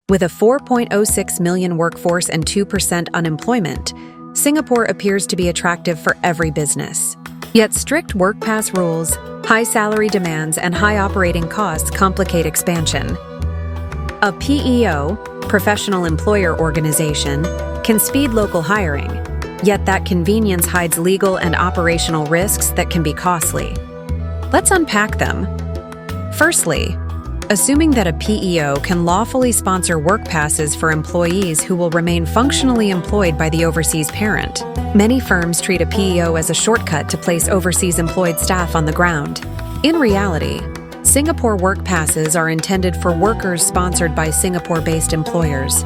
With a 4.06 million workforce and 2% unemployment, Singapore appears to be attractive for every business. Yet strict work pass rules, high salary demands, and high operating costs complicate expansion. A PEO, professional employer organization, can speed local hiring, yet that convenience hides legal and operational risks that can be costly. Let's unpack them. Firstly, assuming that a PEO can lawfully sponsor work passes for employees who will remain functionally employed by the overseas parent. Many firms treat a PEO as a shortcut to place overseas employed staff on the ground. In reality, Singapore work passes are intended for workers sponsored by Singapore-based employers.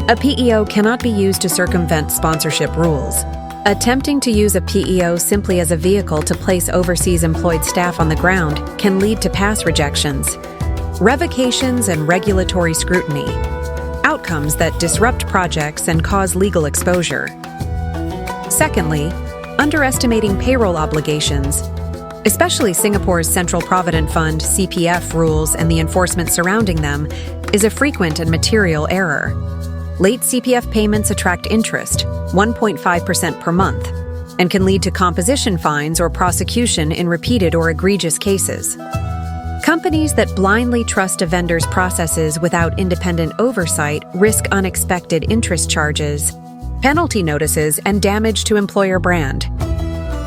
A PEO cannot be used to circumvent sponsorship rules. Attempting to use a PEO simply as a vehicle to place overseas employed staff on the ground can lead to pass rejections, revocations, and regulatory scrutiny, outcomes that disrupt projects and cause legal exposure. Secondly, underestimating payroll obligations, especially Singapore's Central Provident Fund (CPF) rules and the enforcement surrounding them, is a frequent and material error. Late CPF payments attract interest, 1.5% per month, and can lead to composition fines or prosecution in repeated or egregious cases. Companies that blindly trust a vendor's processes without independent oversight risk unexpected interest charges, penalty notices, and damage to employer brand.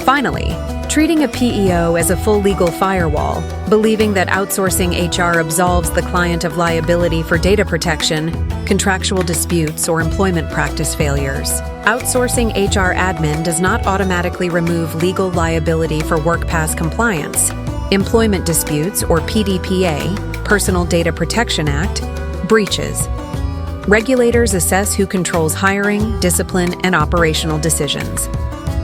Finally, treating a PEO as a full legal firewall, believing that outsourcing HR absolves the client of liability for data protection, contractual disputes, or employment practice failures. Outsourcing HR admin does not automatically remove legal liability for work pass compliance, employment disputes, or PDPA, Personal Data Protection Act, breaches. Regulators assess who controls hiring, discipline, and operational decisions.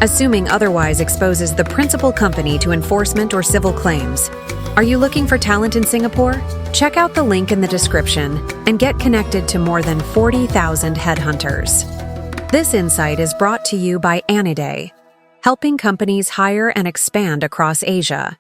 Assuming otherwise exposes the principal company to enforcement or civil claims. Are you looking for talent in Singapore? Check out the link in the description and get connected to more than 40,000 headhunters. This insight is brought to you by Aniday, helping companies hire and expand across Asia.